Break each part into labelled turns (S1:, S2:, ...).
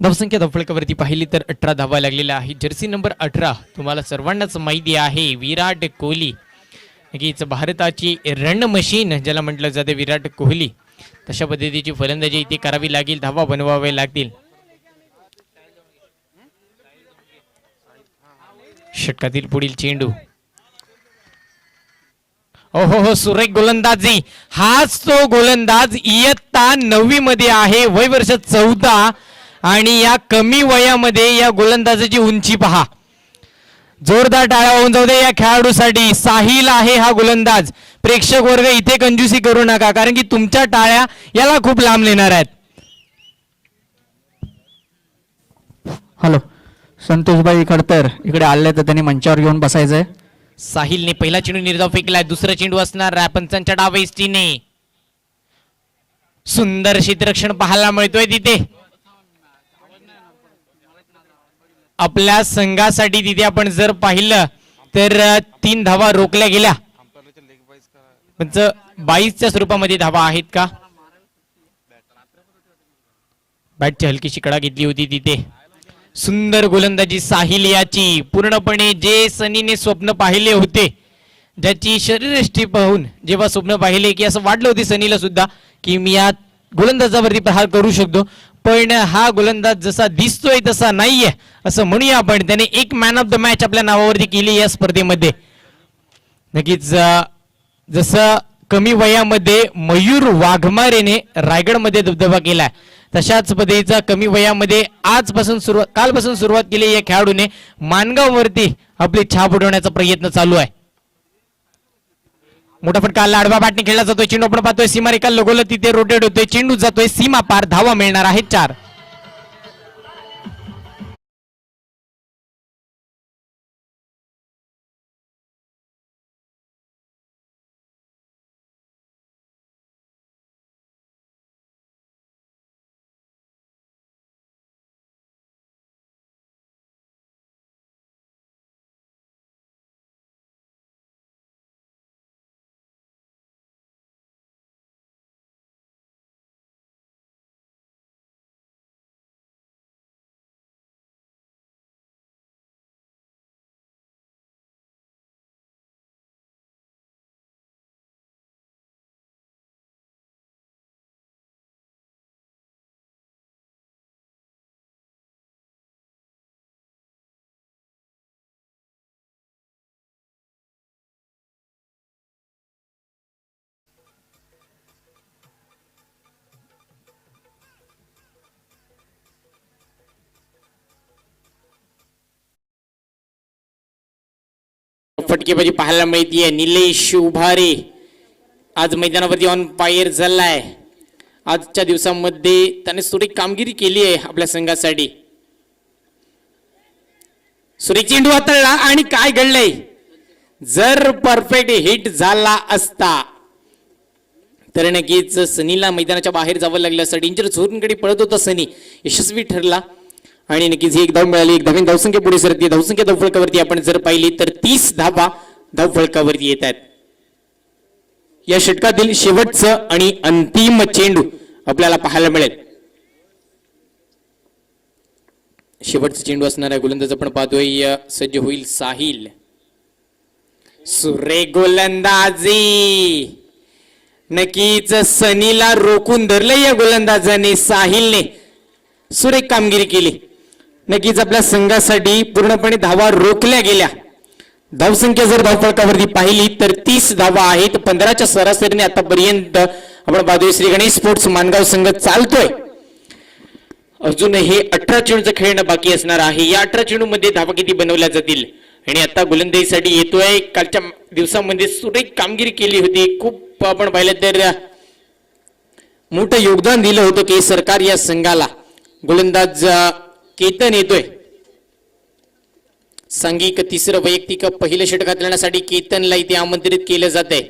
S1: धावसंख्या धावफलकावरती पाहिली तर 18 धावा लागलेल्या आहे. जर्सी नंबर 18 तुम्हाला सर्वांनाच माहिती आहे, विराट कोहली. नक्कीच भारताची रन मशीन ज्याला म्हटलं जाते विराट कोहली, तशा पद्धतीची फलंदाजी इथे करावी लागेल, धावा बनवाव्या लागतील. षटकातील पुढील चेंडू, ओहो हो, सुरेख गोलंदाजी. हाच तो गोलंदाज इयत्ता 9वी मध्ये आहे, वय वर्ष 14, आणि या कमी वयामध्ये या गोलंदाजाची उंची पहा. जोरदार टाळ्या होऊन जाऊ दे या खेळाडूसाठी. साहिल आहे हा गोलंदाज. प्रेक्षक वर्ग इथे कंजूसी करू नका, कारण की तुमच्या टाळ्या याला खूप लांब नेणार आहेत.
S2: हॅलो, संतोषबाई खडतर इकडे आले तर त्यांनी मंचावर घेऊन बसायचंय.
S1: साहिलने पहिला चेंडू निर्धाव फेकलाय, दुसरा चेंडू असणार पंचांच्या डाव्या इष्टीने. सुंदर क्षेत्ररक्षण पाहायला मिळतोय तिथे आपल्या संघासाठी. तिथे आपण जर पाहिलं तर 3 धावा रोखल्या गेल्या. 22च्या स्वरूपामध्ये धावा आहेत का? बॅटची हलकीशी कडा घेतली होती तिथे. सुंदर गोलंदाजी साहिल याची. पूर्णपणे जे सनीने स्वप्न पाहिले होते, ज्याची शरीरयष्टी पाहून जेव्हा स्वप्न पाहिले की असं वाटलं होते सनीला सुद्धा की मी या गोलंदाजावरती प्रहार करू शकतो, पण हा गोलंदाज जसा दिसतोय तसा नाहीये असं म्हणूया आपण. त्याने एक मॅन ऑफ द मॅच आपल्या नावावरती केली या स्पर्धेमध्ये. नक्कीच जसं कमी वयामध्ये मयूर वाघमारेने रायगडमध्ये दबदबा केलाय, तशाच पद्धतीचा कमी वयामध्ये कालपासून सुरुवात केली या खेळाडूने मानगाववरती आपली छाप उडवण्याचा प्रयत्न चालू आहे. मोठा फटका लाडवा बॅटने खेळला जातोय. चेंडू आपण पाहतोय सीमारेखा लगोलग तिथे रोटेट होतोय. चेंडू जातोय सीमा पार. धावा मिळणार आहेत 4. फटकेबाजी पाहायला मिळतीये. निलेश उभारे आज मैदानावरती ऑन फायर झालाय. आजच्या दिवसामध्ये त्याने सुरेख कामगिरी केली आहे आपल्या संघासाठी. सुरेख चेंडू हाताळला आणि काय घडलंय, जर परफेक्ट हिट झाला असता तर नक्कीच सनीला मैदानाच्या बाहेर जावं लागलं असं. डेंजर झोनकडे पळत होता सनी, यशस्वी ठरला आणि नक्कीच एक धाव मिळाली. एक धावीन धावसंख्या पुढे सरते. धावसंख्या धावफलकावरती आपण जर पाहिली तर 30 धावा धावफलकावरती येत आहेत. या षटकातील शेवटचं आणि अंतिम चेंडू आपल्याला पाहायला मिळेल. शेवटचा चेंडू असणारा गोलंदाज आपण पाहतोय. सज्ज होईल साहिल. सुरेख गोलंदाजी. नक्कीच सनीला रोखून धरलं या गोलंदाजाने. साहिलने सुरेख कामगिरी केली. नक्कीच आपल्या संघासाठी पूर्णपणे धावा रोखल्या गेल्या. धावसंख्या जर धावफलकावरती पाहिली तर 30 धावा आहेत. 15च्या सरासरीने आतापर्यंत आपण पाहतोय श्री गणेश स्पोर्ट्स मानगाव संघ चालतोय. अजून हे 18 चेंडूचं खेळणं बाकी असणार आहे. या 18 चेंडू मध्ये धावा किती बनवल्या जातील आणि आता गोलंदाजीसाठी येतोय. कालच्या दिवसामध्ये सुरेख कामगिरी केली होती. खूप आपण पाहिलं तर मोठं योगदान दिलं होतं की सरकार या संघाला. गोलंदाज केतन येतोय. सांघिक तिसरं वैयक्तिक पहिलं षटक हाताळण्यासाठी केतनला इथे आमंत्रित केलं जात आहे.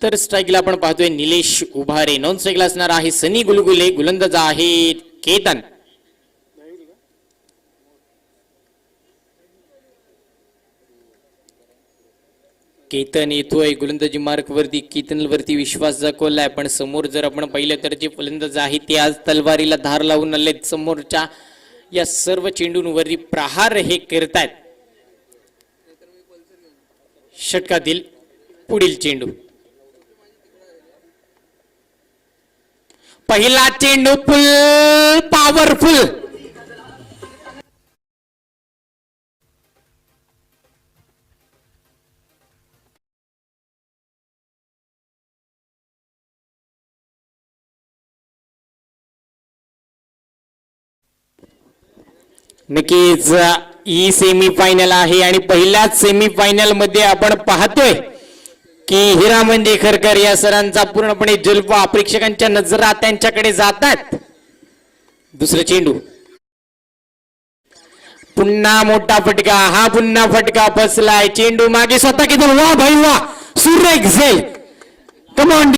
S1: तर स्ट्राईकला आपण पाहतोय निलेश उभारे. नॉन स्ट्राईकला असणार आहे सनी गुलगुले. गोलंदाज आहेत केतन. केतन येतोय गोलंदाजी मार्क वरती. केतन वरती विश्वास दाखवलाय, पण समोर जर आपण पाहिलं तर जे फलंदाज आहे ते आज तलवारीला धार लावून आले. समोरच्या या सर्व चेंडूंवरती प्रहार हे करतायत. षटकातील पुढील चेंडू, पहिला चेंडू फुल पॉवरफुल. नक्कीच ही सेमी फायनल आहे आणि पहिल्याच सेमी फायनल मध्ये आपण पाहतोय की हिरा मंजेखरकर या सरांचा पूर्णपणे जलवा, प्रेक्षकांच्या नजरा त्यांच्याकडे जातात. दुसरा चेंडू, पुन्हा मोठा फटका. हा पुन्हा फटका फसलाय. चेंडू मागे स्वतः किती. वा भाई वा, सुरेख झेल. कमॉन.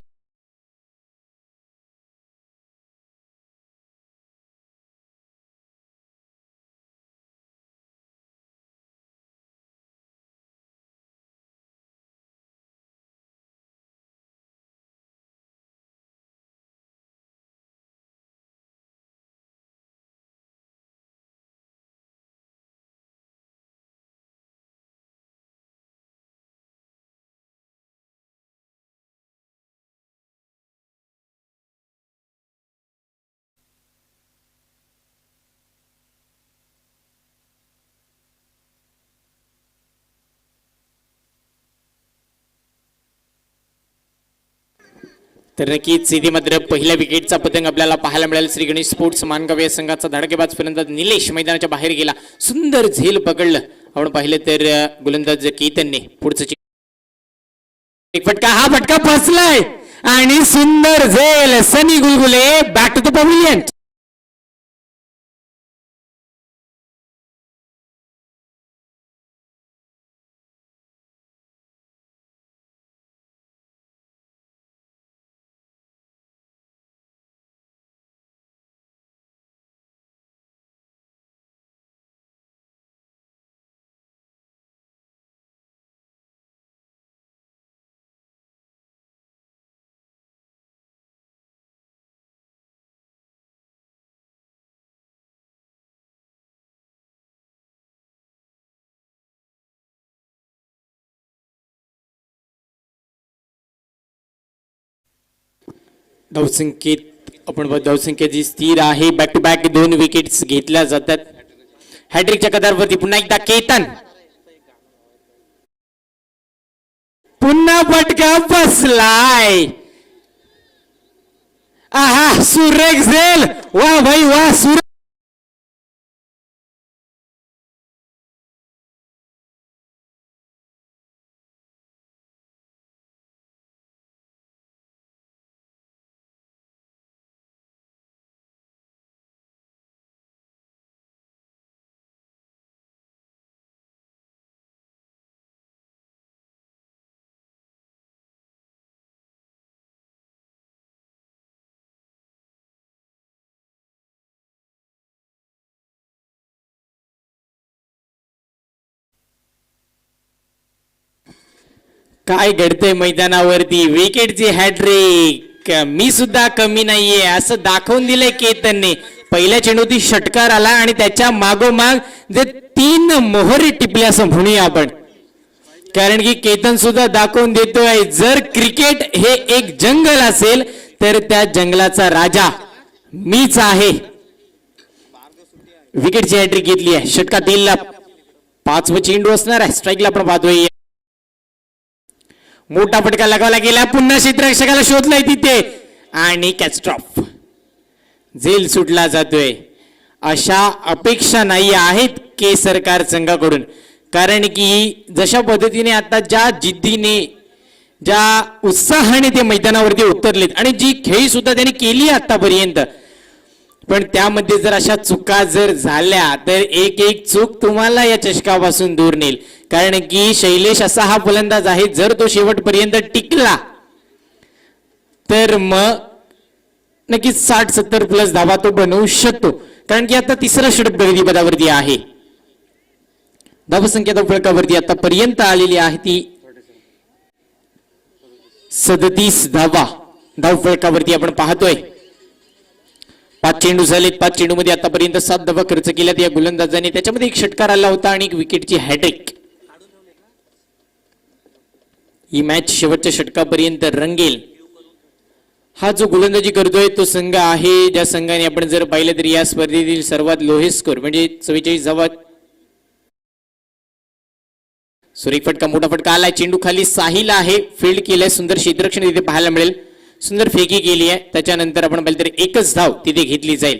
S1: तर नक्कीच इथे मात्र पहिल्या विकेटचा पतंग आपल्याला पाहायला मिळेल. श्री गणेश स्पोर्ट्स मानगाव या संघाचा धडकेबाज फलंदाज निलेश मैदानाच्या बाहेर गेला. सुंदर झेल पकडलं. आपण पाहिलं तर गोलंदाज केतनने पुढचं एक फटका. हा फटका फसलाय आणि सुंदर झेल. सनी गुलगुले बॅक टू द पॅव्हिलियन. धावसंख्येत आपण धावसंख्या जी स्थिर आहे. बॅक टू बॅक 2 विकेट्स घेतल्या जातात. हॅट्रिकच्या कदारवरती पुन्हा एकदा केतन. पुन्हा फटका बसलाय. आहा, सुरेख झेल. वा भाई वा, सुरेख. काय घडतंय मैदानावरती. विकेटची हॅट्रिक. मी सुद्धा कमी नाहीये असं दाखवून दिलंय केतनने. पहिल्या चेंडूती षटकार आला आणि त्याच्या मागोमाग जे 3 मोहरी टिपल्या असं म्हणूया आपण. कारण की केतन सुद्धा दाखवून देतोय जर क्रिकेट हे एक जंगल असेल तर त्या जंगलाचा राजा मीच आहे. विकेटची हॅट्रिक घेतली आहे. षटकातील 5वा चेंडू असणार आहे. स्ट्राईकला आपण पाहतोय. मोठा फटका लगावला गेला. पुन्हा क्षेत्ररक्षकाला शोधलाय तिथे आणि कॅच ड्रॉप. झेल सुटला जातोय. अशा अपेक्षा नाही आहेत के सरकार संघाकडून. कारण की जशा पद्धतीने आता ज्या जिद्दीने ज्या उत्साहाने ते मैदानावरती उतरलेत आणि जी खेळी सुद्धा त्यांनी केली आतापर्यंत, पण त्यामध्ये जर अशा चुका जर झाल्या तर एक एक चूक तुम्हाला या चषकापासून दूर नेईल. कारण की शैलेश असा हा फलंदाज आहे, जर तो शेवटपर्यंत टिकला तर मग नक्कीच 60-70 प्लस धावा तो बनवू शकतो. कारण की आता तिसरा षटक प्रगतीपदावरती आहे. धावसंख्या फलकावरती आतापर्यंत आलेली आहे ती 37 धावा धावफलकावरती आपण पाहतोय. 5 चेंडू झालेत. 5 चेंडू मध्ये आतापर्यंत 7 धावा खर्च केल्यात या गोलंदाजाने. त्याच्यामध्ये एक षटकार आला होता आणि एक विकेटची हॅट्रिक. ही मॅच शेवटच्या षटकापर्यंत रंगेल. हा जो गोलंदाजी करतोय तो संघ आहे ज्या संघाने आपण जर पाहिलं तर या स्पर्धेतील सर्वात लोहेस्ट स्कोर म्हणजे 44 धावा. सुरेख फटका, मोठा फटका आलाय. चेंडू खाली साहिल आहे, फील्ड केलंय. सुंदर क्षेत्ररक्षण तिथे पाहायला मिळेल. सुंदर फेकी केली आहे. त्याच्यानंतर आपण पाहिलं तर एकच धाव तिथे घेतली जाईल.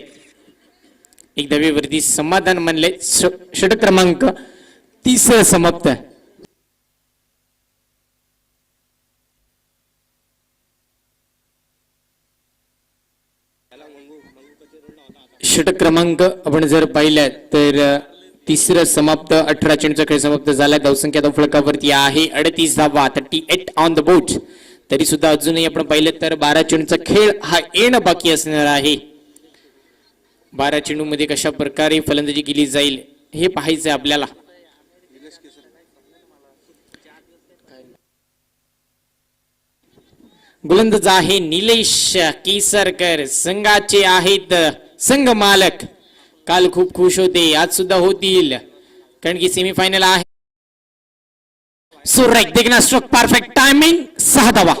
S1: एक धावेवरती समाधान मानले. षटक क्रमांक 30 समाप्त. षटक क्रमांक आपण जर पाहिलं तर 3 समाप्त. 18 चेंडूचा खेळ समाप्त झाला. धावसंख्या धावफलकावरती आहे 38 धावा, 38 ऑन द बोर्ड. तरी सुद्धा अजूनही आपण पाहिलं तर 12 चेंडूचा खेळ हा येणं बाकी असणार आहे. 12 चेंडू मध्ये कशा प्रकारे फलंदाजी केली जाईल हे पाहायचंय आपल्याला. गोलंदाज आहे निलेश केसरकर. संघाचे आहेत संघ मालक. काल खूप खुश होते, आज सुद्धा होतील कारण की सेमीफायनल आहे. सुरेख देखना स्ट्रोक, परफेक्ट टायमिंग. 6 धावा.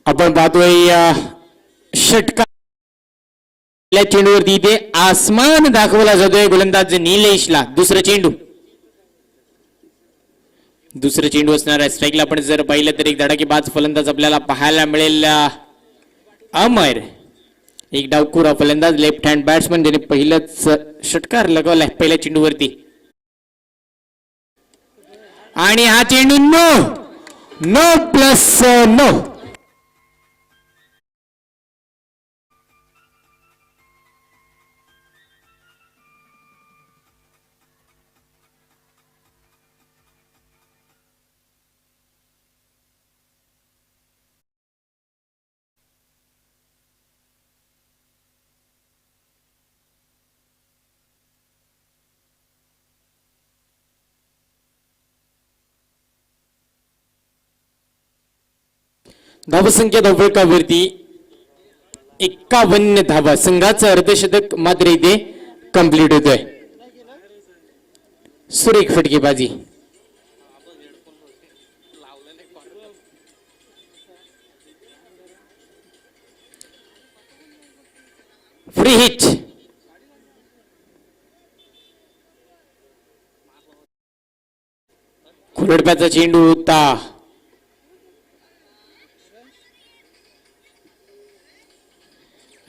S1: आपण पाहतोय षटका चेंडूवरती इथे आसमान दाखवला जातोय गोलंदाज निलेशला. दुसरा चेंडू असणार आहे. स्ट्राईकला आपण जर पाहिलं तर एक धडाकेबाज फलंदाज आपल्याला पाहायला मिळेल. अमर एक डावखुरा फलंदाज, लेफ्ट हँड बॅट्समन ज्याने पहिलंच षटकार लगावलाय पहिल्या चेंडूवरती. आणि हा चेंडू नो प्लस नो. धावसंख्या धावफलकावरती 51 धावा. संघाचं अर्धशतक मात्र इथे कंप्लीट होतोय. सुरेख फटकेबाजी. Free hit. खुरडप्याचा चेंडू होता.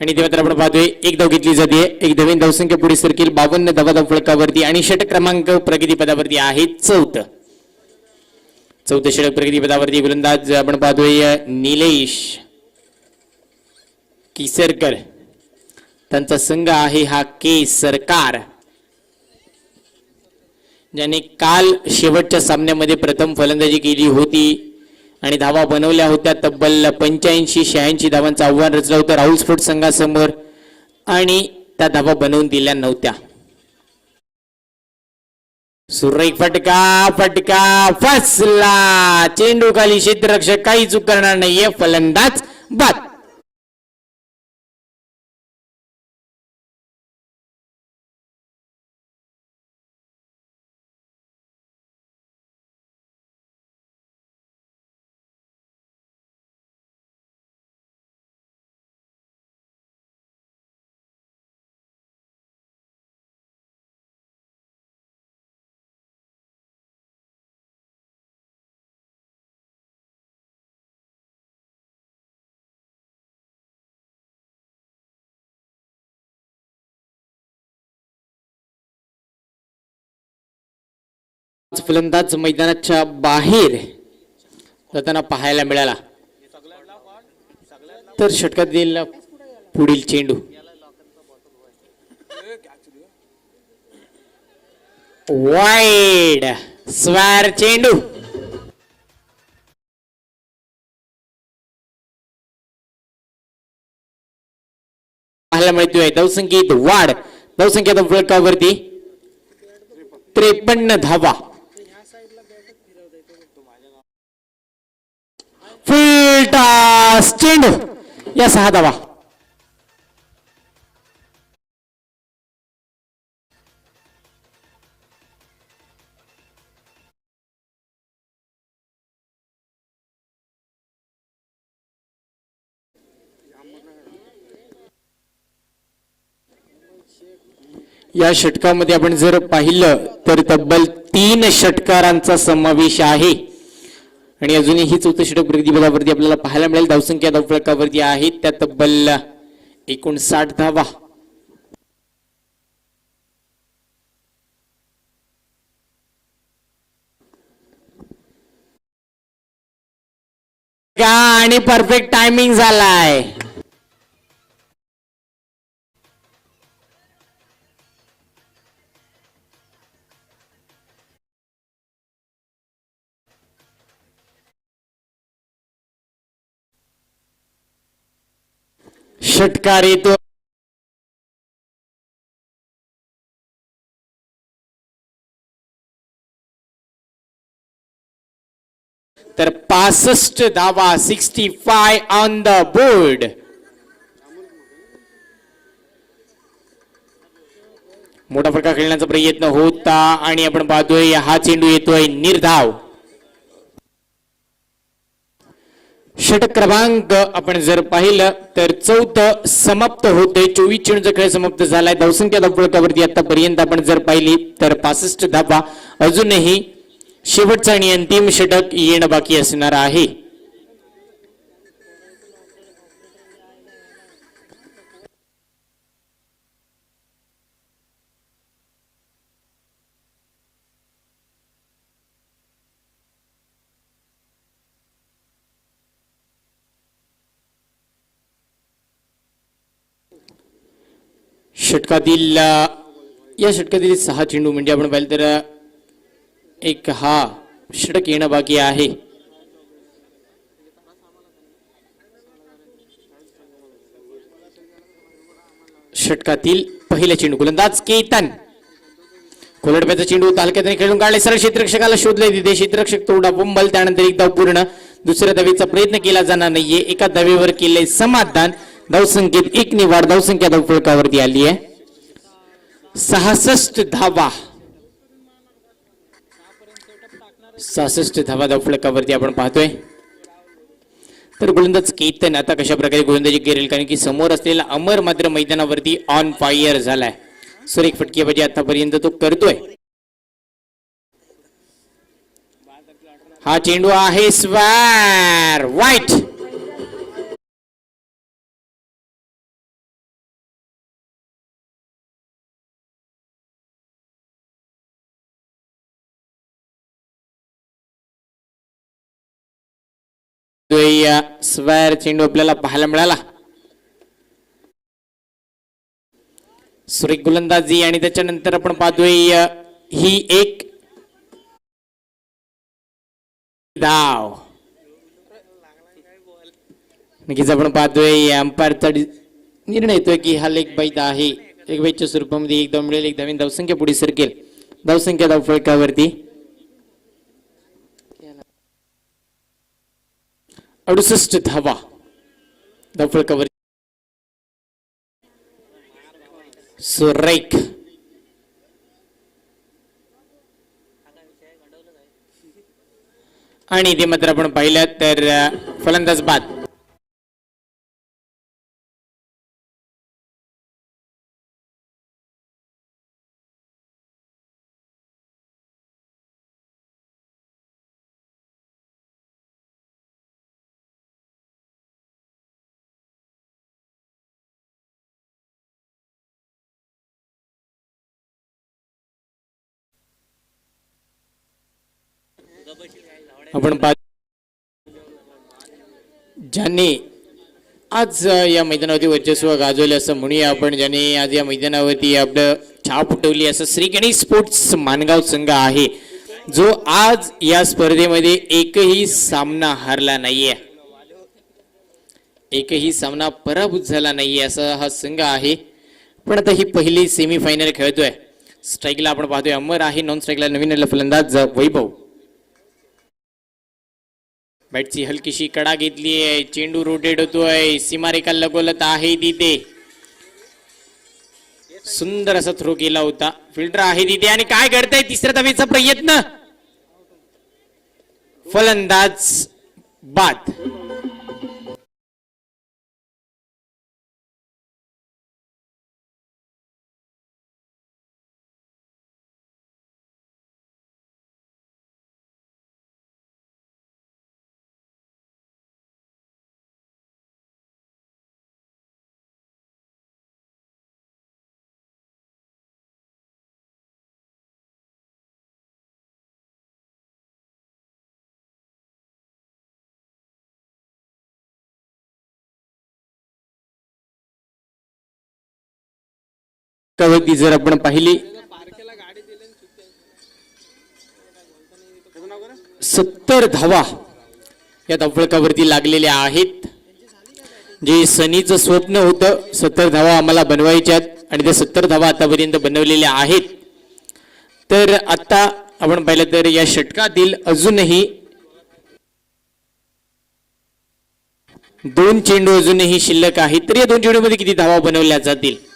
S1: आणि तेव्हा तर आपण पाहतोय एक धाव घेतली जाते. एक धावेन धावसंख्या पुढे सरकेल. 52 धावा धावफलकावरती आणि षटक क्रमांक प्रगतीपदावरती आहे 4. षटक प्रगतीपदावरती गोलंदाज आपण पाहतोय निलेश केसरकर. त्यांचा संघ आहे हा के सरकार, ज्याने काल शेवटच्या सामन्यामध्ये प्रथम फलंदाजी केली होती आणि धावा बनवल्या होत्या. तब्बल 85-86 धावांचं आव्हान रचलं होतं राहुल स्पोर्ट्स संघासमोर आणि त्या धावा बनवून दिल्या नव्हत्या. सुरेख फटका फसला. चेंडू खाली, क्षेत्ररक्षक काही चूक करणार नाहीये. फलंदाज बाद. फलंदाज मैदानाच्या बाहेर जाताना पाहायला मिळाला. तर षटकातील पुढील चेंडू वाईड स्क्वेअर चेंडू पाहायला मिळतोय धावसंख्येत वाढ. धावसंख्येत फलकावरती 53 धावा. फुल टॉस चेंडू या 6 धावा. या षटकामध्ये आपण जर पाहिलं तर तब्बल 3 षटकारांचा समावेश आहे आणि अजूनही ही चौथं षटक प्रतिबलावरती आपल्याला पाहायला मिळेल. धावसंख्या धावफलकावरती आहे त्या तब्बल 59 धावा. आणि परफेक्ट टायमिंग झालाय. षटकार येतो तर 65 धावा. 65 ऑन द बोर्ड. मोठा फटका खेळण्याचा प्रयत्न होता आणि आपण पाहतोय हा चेंडू येतोय निर्धाव. षटक क्रमांक आपण जर पाहिलं तर 4 समाप्त होते. 24 चेंडूचा खेळ समाप्त झालाय. धावसंख्या धावफलकावरती आतापर्यंत आपण जर पाहिली तर 65 धावा. अजूनही शेवटचा आणि अंतिम षटक येणं बाकी असणार आहे. षटकातील या षटकातील 6 चेंडू म्हणजे आपण पाहिलं तर एक हा षटक येणं बाकी आहे. षटकातील पहिला चेंडू गोलंदाज केतन. कोलडप्याचा चेंडू तालक्यात खेळून काढले. सरळ क्षेत्ररक्षकाला शोधले तिथे क्षेत्ररक्षक तोडा बोंबल. त्यानंतर एक धाव पूर्ण. दुसऱ्या धावेचा प्रयत्न केला जाणार नाहीये. एका धावेवर केले समाधान. धावसंख्येत 1 ने वाढ. धावसंख्या धावफलकावरती आली आहे 66 धावा. 66 धावा धावफलकावरती आपण पाहतोय. तर गोलंदाज केतन आता कशा प्रकारे गोलंदाजी करेल कारण की समोर असलेला अमर मात्र मैदानावरती ऑन फायर झालाय. सुरेख फटकेबाजी आतापर्यंत तो करतोय. हा चेंडू आहे स्क्वेअर वाईट. स्क्वेअर चेंडू आपल्याला पाहायला मिळाला. सुरेख गोलंदाजी आणि त्याच्यानंतर आपण पाहतोय ही एक धाव. नक्कीच आपण पाहतोय अंपायरचा निर्णय येतोय की हा लेग बाईद आहे. लेग बाईडच्या स्वरूपामध्ये एक धाव मिळेल. एक धावीन धावसंख्या पुढे सरकेल. धावसंख्या धावफलकावरती 68 धावा. धावफलकावर सुरेख आणि ते मात्र आपण पाहिलं तर फलंदाज बाद. आपण ज्यांनी आज या मैदानावरती वर्चस्व गाजवले असं म्हणूया आपण, ज्याने आज या मैदानावरती आपलं छाप उठवली असं श्री गणेश स्पोर्ट्स मानगाव संघ आहे, जो आज या स्पर्धेमध्ये एकही सामना हारला नाहीये, एकही सामना पराभूत झाला नाहीये असा हा संघ आहे. पण आता ही पहिली सेमीफायनल खेळतोय. स्ट्राईकला आपण पाहतोय अमर आहे, नॉन स्ट्राईकला नवीन फलंदाज वैभव. बॅटची हलकीशी कडा घेतली आहे, चेंडू रोटेट होतोय, सीमारेखा लगोलत आहे तिथे, सुंदर असा थ्रो केला होता, फिल्टर आहे तिथे आणि काय करताय तिसऱ्या धावेचा प्रयत्न, फलंदाज बाद. कवती जर आपण पाहिली 70 धावा या धावफलकावरती लागलेल्या आहेत. जे सनीचं स्वप्न होतं 70 धावा आम्हाला बनवायच्यात आणि त्या 70 धावा आतापर्यंत बनवलेल्या आहेत. तर आता आपण पाहिलं तर या षटकातील अजूनही 2 चेंडू अजूनही शिल्लक आहेत. तर या 2 चेंडूमध्ये किती धावा बनवल्या जातील?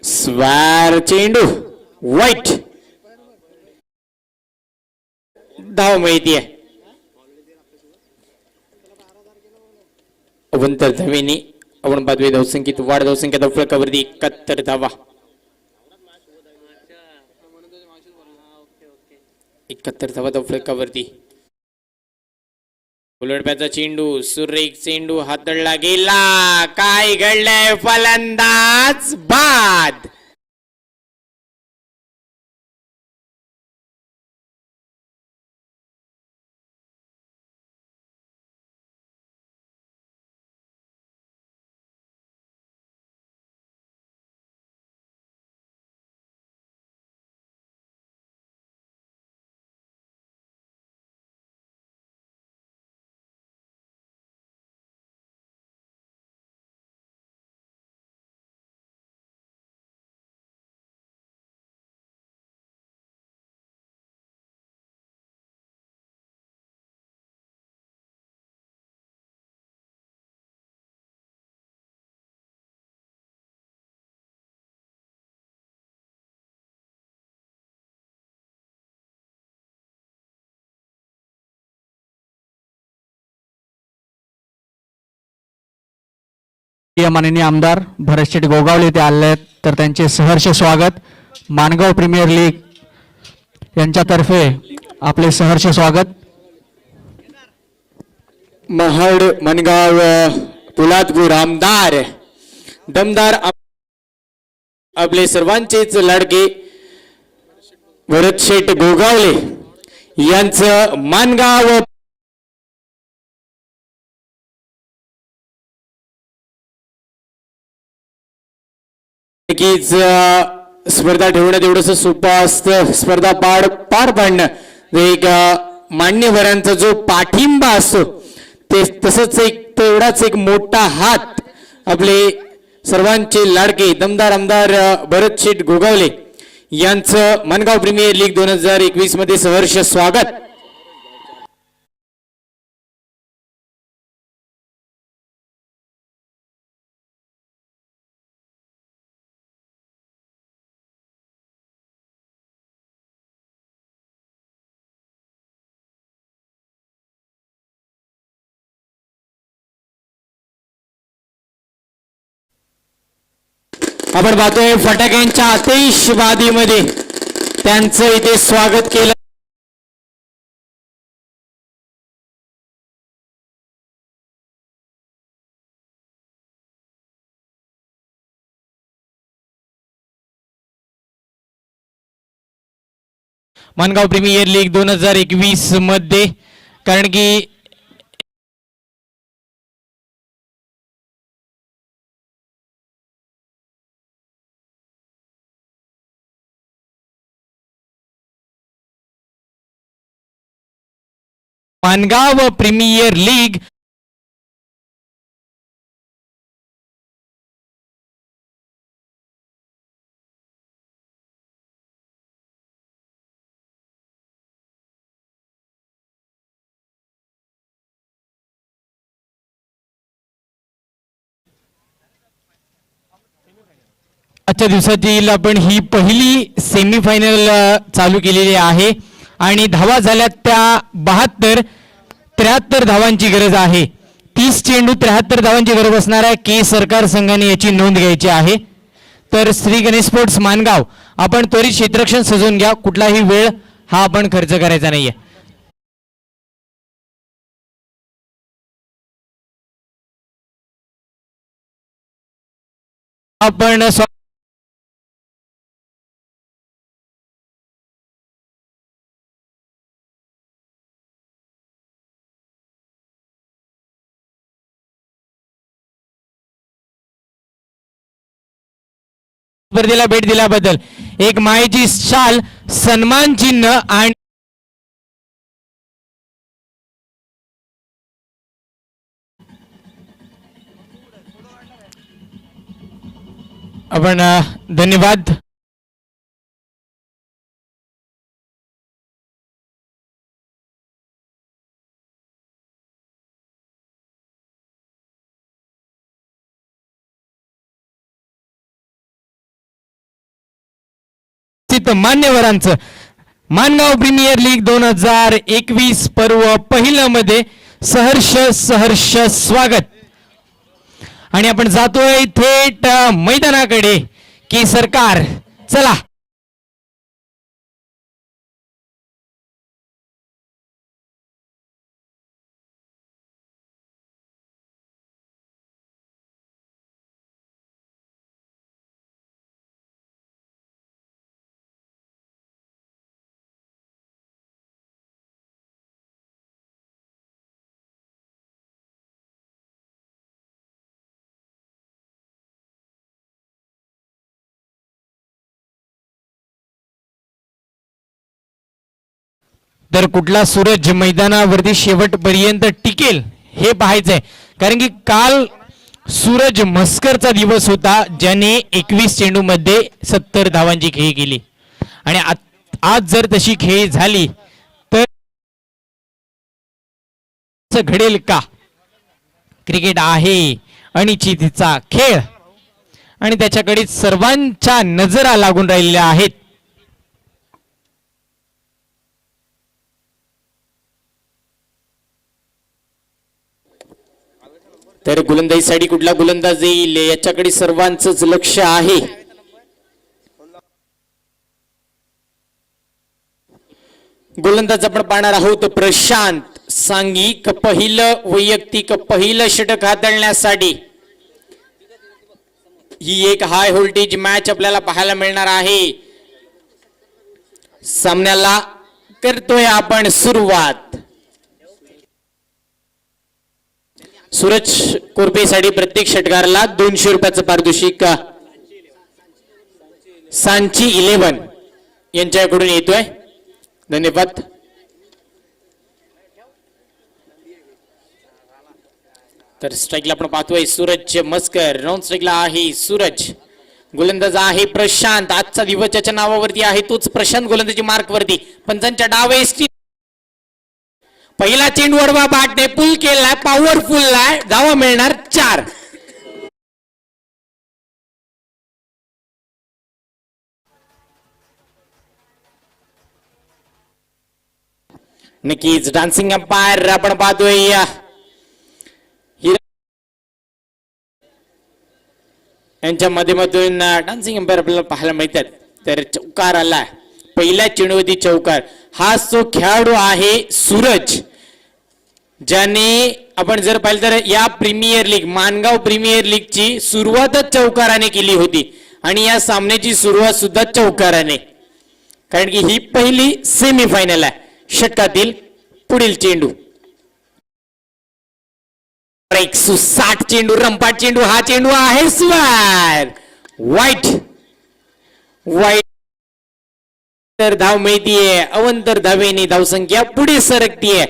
S1: स्वार चेंडू वाईट, धाव माहिती आहे. अवंतर धावेने आपण पाहतोय धावसंख्येत वाढ, धावसंख्या धावफलकावरती 71 धावा, 71 धावा धावफलकावरती. उलटप्याचा चेंडू, सुरेख चेंडू हातळला गेला, काय घडलंय, फलंदाज बाद.
S2: माननीय आमदार भरतशेठ गोगावले ते आले आहेत, तर त्यांचे सहर्ष स्वागत. मानगाव प्रीमियर लीग यांच्यातर्फे आपले सहर्ष स्वागत.
S1: महाड मनगाव पोलादपूर आमदार दमदार आपले सर्वांचेच लाडके भरतशेठ गोगावले यांचं मानगाव स्पर्धा ठेवणं तेवढंच सोपं असतं. स्पर्धा पार पाडणं एक मान्यवरांचा जो पाठिंबा असतो ते तसंच एक तेवढाच एक मोठा हात आपले सर्वांचे लाडके दमदार आमदार भरतशेठ गोगावले यांचं मानगाव प्रीमियर लीग 2021 मध्ये सहर्ष स्वागत. आपण पाहतोय फटाक्यांच्या आतिषबाजीमध्ये त्यांचं इथे स्वागत केलं. मानगाव प्रीमियर लीग 2021 मध्ये कारण की मानगाव प्रीमियर लीग आजच्या दिवसातील आपण ही पहिली सेमीफायनल चालू केलेली आहे आणि धावा झाल्यात त्या 73 धावांची गरज आहे. 30 चेंडू 73 धावांची गरज असणार आहे. के सरकार संघाने याची नोंद घ्यायची आहे. तर श्री गणेश स्पोर्ट्स मानगाव आपण त्वरित क्षेत्ररक्षण सजवून घ्या. कुठलाही वेळ हा आपण खर्च करायचा नाहीये. आपण स्पर्धेला भेट दिल्याबद्दल एक मायेची शाल, सन्मान चिन्ह आणि आपण धन्यवाद. मान्यवरांचं मानगाव प्रीमियर लीग 2021 पर्व पहिलं मध्ये सहर्ष सहर्ष स्वागत. आणि आपण जातोय थेट मैदानाकडे. की सरकार चला. तर कुठला सूरज मैदानावरती शेवटपर्यंत टिकेल हे पाहायचंय. कारण की काल सूरज मस्करचा दिवस होता, ज्याने 21 चेंडू मध्ये 70 धावांची खेळी केली. आणि आज जर तशी खेळी झाली तर घडेल का? क्रिकेट आहे अनिश्चितीचा खेळ आणि त्याच्याकडे सर्वांच्या नजरा लागून राहिलेल्या आहेत. तर गोलंदाजीसाठी कुठला गोलंदाज येईल याच्याकडे सर्वांचंच लक्ष आहे. गोलंदाज आपण पाहणार आहोत प्रशांत सांघिक. पहिलं वैयक्तिक पहिलं षटक हाताळण्यासाठी ही एक हाय व्होल्टेज मॅच आपल्याला पाहायला मिळणार आहे. सामन्याला करतोय आपण सुरुवात. सूरज कोरपेसाठी प्रत्येक षटकाराला 200 रुपयाचं पारितोषिक सांची 11 यांच्याकडून येतोय. धन्यवाद. तर स्ट्राईकला आपण पाहतोय सूरज मस्कर. नॉन स्ट्राईकला आहे सूरज. गोलंदाज आहे प्रशांत. आजचा दिवस ज्याच्या नावावरती आहे तोच प्रशांत गोलंदाजी मार्क वरती. पंचांच्या डावेस पहिला चेंडू वडवा बाटने पुल केलाय. पॉवरफुल आहे. धावा मिळणार 4. नक्कीच डान्सिंग अंपायर आपण पाहतोय. यांच्या माध्यमातून डान्सिंग अंपायर आपल्याला पाहायला मिळतात. तर चौकार आला पहिल्या चेंडूवरती चौकार. हा जो खेळाडू आहे सूरज, ज्याने आपण जर पाहिलं तर या प्रीमियर लीग मानगाव प्रीमियर लीगची सुरुवातच चौकाराने केली होती आणि या सामन्याची सुरुवात सुद्धा चौकाराने. कारण की ही पहिली सेमीफायनल आहे. षटकातील पुढील चेंडू एक सुसाट चेंडू, रंपाट चेंडू, हा चेंडू आहे स्वर वाईट वाईट तर धाव मिळतीये. अवंतर धावेने धावसंख्या पुढे सरकतीये.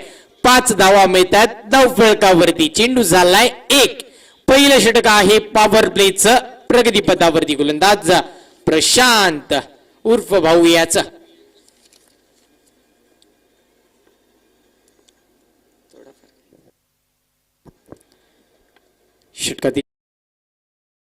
S1: 5 धावा मिळतात धाव फळकावरती. चेंडू झालाय 1. पहिलं षटक आहे पॉवर प्लेचं. प्रगतीपथावरती गोलंदाज प्रशांत उर्फ भाऊ याचा. षटकातील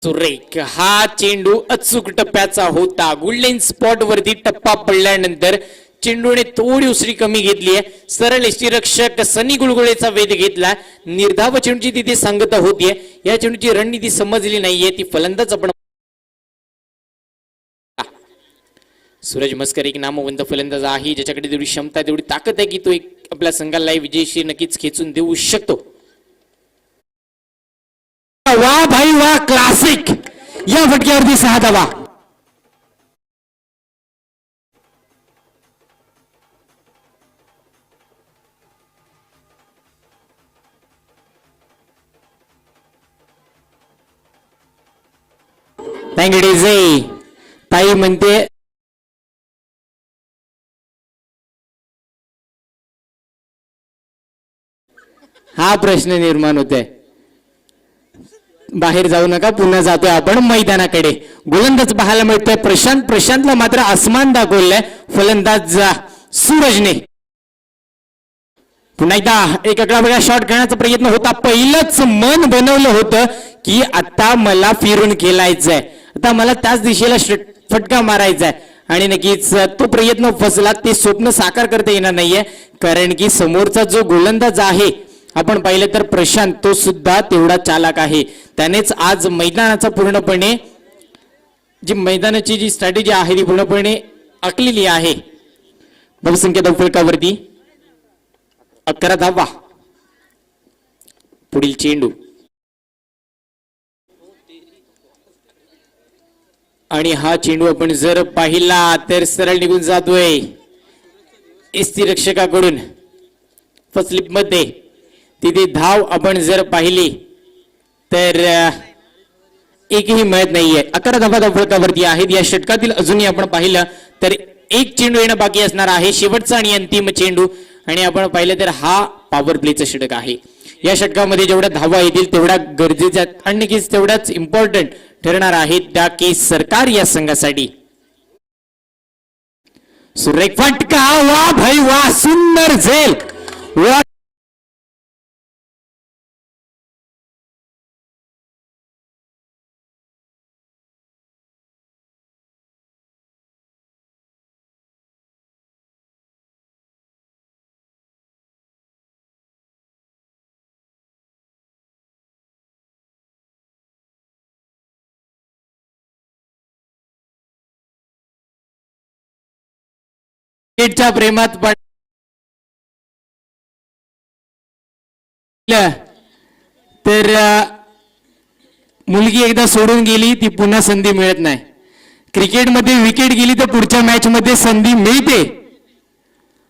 S1: सुरेख हा चेंडू अचूक टप्प्याचा होता. गोल्डन स्पॉट वरती टप्पा पडल्यानंतर चेंडूने थोडी उसरी कमी घेतली आहे. सरळ यष्टीरक्षक सनी गुळगुळेचा वेध घेतला. निर्धाव चेंडूची तिथे सांगता होतीये. या चेंडूची रणनीती समजली नाहीये. ती फलंदाज आपण सूरज मस्कर एक नामवंत फलंदाज आहे ज्याच्याकडे तेवढी क्षमता तेवढी ताकद आहे की तो एक आपल्या संघाला विजयशी नक्कीच खेचून देऊ शकतो.
S2: वा भाई वा, क्लासिक. या फटक्यावरती 6 धावा.
S1: ताई म्हणते हा प्रश्न निर्माण होतोय. बाहेर जाऊ नका, पुन्हा जातोय आपण मैदानाकडे. गोलंदाज पाहायला मिळतोय प्रशांतला मात्र आसमान दाखवलंय फलंदाज सूरजने. पुन्हा एकदा एक आकडा वेगळा शॉट खेळण्याचा प्रयत्न होता. पहिलंच मन बनवलं होतं की आता मला फिरून खेळायचंय, आता मला त्याच दिशेला फटका मारायचा आहे. आणि नक्कीच तो प्रयत्न फसला. ते स्वप्न साकार करता येणार नाहीये कारण की समोरचा जो गोलंदाज आहे आपण पाहिलं तर प्रशांत तो सुद्धा तेवढा चालाक आहे. त्यानेच आज मैदानाचा पूर्णपणे जी मैदानाची जी स्ट्रॅटेजी आहे ती पूर्णपणे आखलेली आहे. बहुसंख्य धावफलकावरती 11 धावा. पुढील चेंडू आणि हा चेंडू आपण जर पाहिला तर सरळ निघून जातोय यष्टीरक्षकाकडून फसलिप मध्ये. तिथे धाव आपण जर पाहिली तर एकही मिळत नाहीये. 11 धावा धावफलकावरती आहेत. या षटकातील अजूनही आपण पाहिलं तर एक चेंडू येणं बाकी असणार आहे, शेवटचा आणि अंतिम चेंडू. आणि आपण पाहिलं तर हा पॉवर प्लेचं षटक आहे. या षटकामध्ये जेवढ्या धावा येतील तेवढ्या गरजेच्या आणि नक्कीच तेवढ्याच इम्पॉर्टंट ठरणार आहे त्या केस सरकार या संघासाठी. सुरेख फटका, वा भाई वा, सुंदर झेल. वा क्रिकेटच्या प्रेमात तर मुलगी एकदा सोडून गेली ती पुन्हा संधी मिळत नाही. क्रिकेटमध्ये विकेट गेली तर पुढच्या मॅच मध्ये संधी मिळते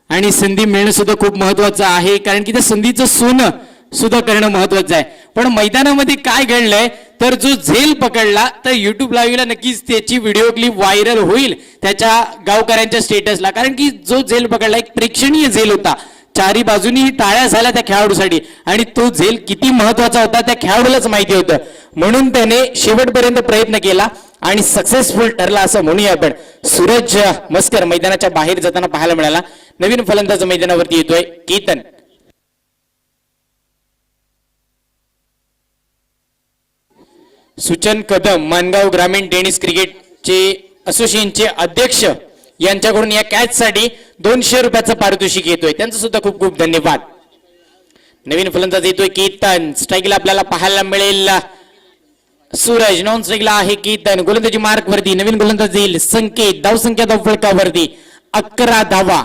S1: आणि संधी मिळणं सुद्धा खूप महत्वाचं आहे कारण की त्या संधीचं सोनं सुद्धा करणं महत्वाचं आहे. पण मैदानामध्ये काय घडलंय तर जो झेल पकडला तर युट्यूब लाईव्हला नक्कीच त्याची व्हिडिओ क्लिप व्हायरल होईल त्याच्या गावकऱ्यांच्या स्टेटसला. कारण की जो झेल पकडला एक प्रेक्षणीय झेल होता. चारी बाजूनी टाळ्या झाल्या त्या खेळाडूसाठी आणि तो झेल किती महत्वाचा होता त्या खेळाडूलाच माहिती होतं. म्हणून त्याने शेवटपर्यंत प्रयत्न केला आणि सक्सेसफुल ठरला असं म्हणूया आपण. सूरज मस्कर मैदानाच्या बाहेर जाताना पाहायला मिळाला. नवीन फलंदाज मैदानावरती येतोय केतन. सुचन कदम मानगाव ग्रामीण टेनिस क्रिकेटचे असोसिएशनचे अध्यक्ष यांच्याकडून या कॅच साठी 200 रुपयाचं पारितोषिक येतोय. त्यांचं सुद्धा खूप खूप धन्यवाद. नवीन फलंदाज येतोय केतन. स्ट्राईकला आपल्याला पाहायला मिळेल सूरज. नॉन स्ट्राईकला आहे केतन. गोलंदाजी मार्क वरती नवीन गोलंदाज येईल संकेत. धावसंख्या धावफलकावरती 11 धावा.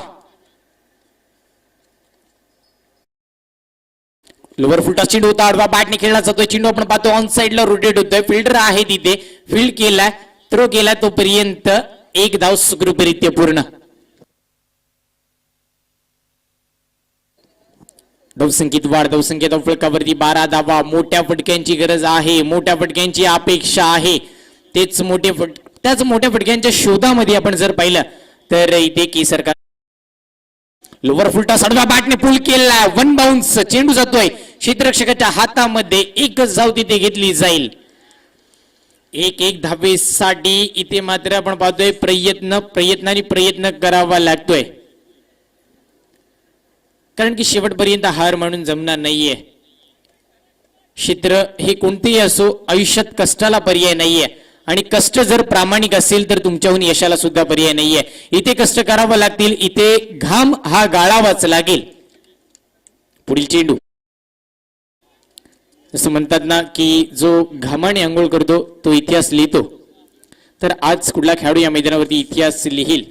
S1: लोअर फुलटा चेंडू होता. आडवा बॅटने खेळला जातोय. चेंडू आपण पाहतो ऑन साइडला रोटेट होतोय. फिल्डर आहे तिथे. फील्ड केलाय, थ्रो केलाय तोपर्यंत एक धाव सुखरूपरित्या पूर्ण. धावसंख्येत वाढ, धावसंख्येत फलकावरती 12 धावा. मोठ्या फटक्यांची गरज आहे, मोठ्या फटक्यांची अपेक्षा आहे. त्याच मोठ्या फटक्यांच्या शोधामध्ये आपण जर पाहिलं तर इथे केसरकर लोवर फुलटा सडवा बॅटने पुल केला. वन बाउन्स चेंडू जातोय क्षेत्ररक्षकाच्या हातामध्ये. एकच धाव तिथे घेतली जाईल. एक धावेसाठी इथे मात्र आपण पाहतोय प्रयत्न करावा लागतोय, कारण की शेवटपर्यंत हार म्हणून जमणार नाहीये. क्षेत्र हे कोणतेही असो, आयुष्यात कष्टाला पर्याय नाहीये आणि कष्ट जर प्रामाणिक असेल तर तुमच्याहून यशाला सुद्धा पर्याय नाहीये. इथे कष्ट करावं लागतील, इथे घाम हा गाळावाच लागेल. पुढील चेंडू, असं म्हणतात ना की जो घामाने आंघोळ करतो तो इतिहास लिहितो. तर आज कुठला खेळाडू या मैदानावरती इतिहास लिहिल.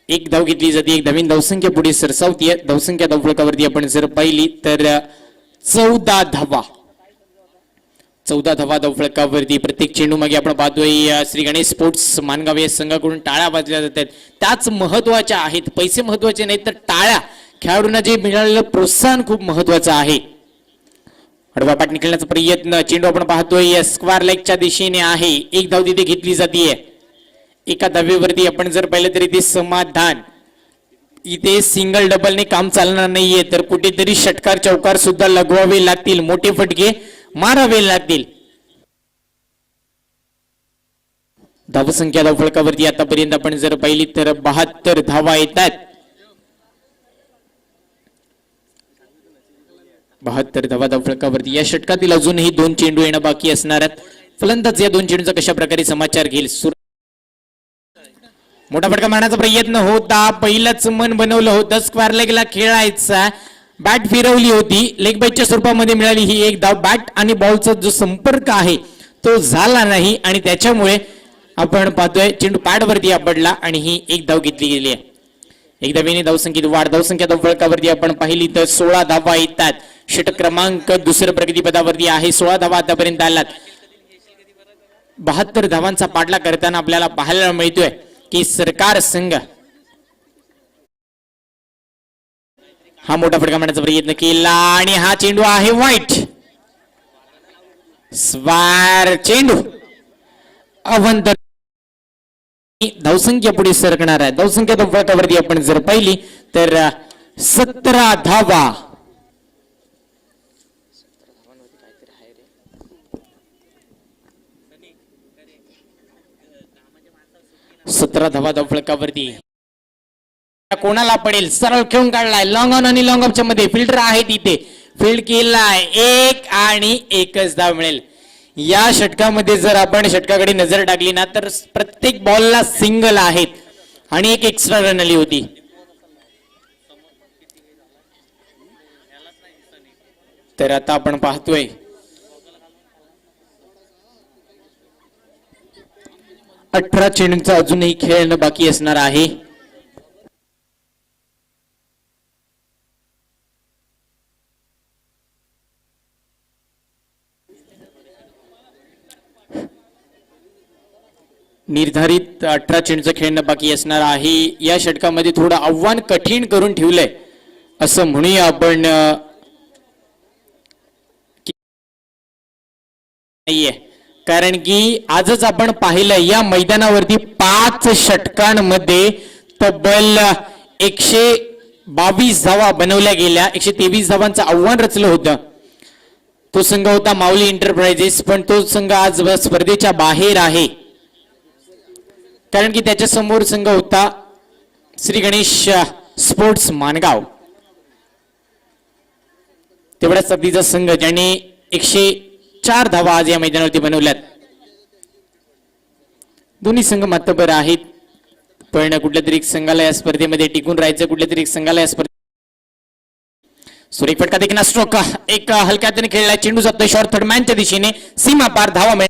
S1: एक धाव घेतली जाते, एक धावीन धावसंख्या पुढे सरसावतीये. धावसंख्या धावफलकावरती आपण जर पाहिली तर 14 धावा. 14 धावा धावफलकावरती. प्रत्येक चेंडू मागे आपण पाहतोय श्री गणेश स्पोर्ट्स मानगाव या संघाकडून टाळ्या वाजल्या जातात. त्याच महत्वाच्या आहेत, पैसे महत्वाचे नाहीत तर टाळ्या. खेळाडूंना जे मिळालेलं प्रोत्साहन खूप महत्वाचं आहे. आडवा पाठ निघण्याचा प्रयत्न, चेंडू आपण पाहतोय स्क्वेअर लेगच्या दिशेने आहे. एक धाव तिथे घेतली जाते. एका धावेवरती आपण जर पाहिलं तर इथे समाधान. इथे सिंगल डबलने काम चालणार नाहीये, तर कुठेतरी षटकार चौकार सुद्धा लगवावे लागतील, मोठे फटके मारावे लागतील. धावसंख्या धावफलकावरती आतापर्यंत आपण जर पाहिली तर 72 धावा येतात. 72 धावा धावफलकावरती. या षटकातील अजूनही 2 चेंडू येणं बाकी असणार आहेत. फलंदाज या 2 चेंडूचा कशा प्रकारे समाचार घेईल. मोठा फटका मारण्याचा प्रयत्न होता, पहिलंच मन बनवलं होतं, स्क्वेअर लेगला खेळायचा. बॅट फिरवली होती, लेग बाईटच्या स्वरूपामध्ये मिळाली ही एक धाव. बॅट आणि बॉलचा जो संपर्क आहे तो झाला नाही आणि त्याच्यामुळे आपण पाहतोय चेंडू पॅडवरती आपडला आणि ही एक धाव घेतली गेली आहे. एक धावेने धावसंख्येत वाढ. धावसंख्या धावफलकावरती आपण पाहिली तर 16 धावा येतात. षटक क्रमांक दुसऱ्या प्रगतीपदावरती आहे. 16 धावा आतापर्यंत आलात. 72 धावांचा पाठला करताना आपल्याला पाहायला मिळतोय की सरकार संघ हा मोठा फटका मारण्याचा प्रयत्न केला आणि हा चेंडू आहे वाईट. स्वार चेंडू अवंतर धावसंख्या पुढे सरकणार आहे. धावसंख्या धावफलकावरती आपण जर पाहिली तर 17 धावा. 17 धावा धावफलकावरती. कोणाला पडेल, सरळ खेळून काढलाय. लॉंग ऑन आणि लॉंग ऑफच्या मध्ये फिल्डर आहे तिथे, फील्ड केलाय. एक आणि एकच धाव मिळेल. या षटकामध्ये जर आपण षटकाकडे नजर टाकली ना तर प्रत्येक बॉलला सिंगल आहेत आणि एक एक्स्ट्रा रन आली होती. तर आता आपण पाहतोय 18 चेंडूंचा अजूनही खेळणं बाकी असणार आहे. निर्धारित 18 चेंडूचं खेळणं बाकी असणार आहे. या षटकामध्ये थोडं आव्हान कठीण करून ठेवलंय असं म्हणूया आपण. नाहीये, कारण की आजच आपण पाहिलं या मैदानावरती 5 षटकांमध्ये तब्बल 122 धावा बनवल्या गेल्या. 123 धावांचं आव्हान रचलं होतं. तो संघ होता माऊली एंटरप्राइजेस, पण तो संघ आज स्पर्धेच्या बाहेर आहे, कारण की त्याच्या समोर संघ होता श्री गणेश स्पोर्ट्स मानगाव. तेवढ्याच सक्तीचा संघ ज्याने 104 धावा आज या मैदानावरती बनवल्यात. दोन्ही संघ मातबर आहेत, पण कुठल्या तरी संघाला या स्पर्धेमध्ये टिकून राहायचं, कुठल्या तरी संघाला या स्पर्धेत. सुरेख फटका देखील स्ट्रोक एक हलक्या हाताने खेळलाय. चेंडू जातोय शॉर्ट थर्ड मॅनच्या दिशेने, सीमा पार धावा मिळेल.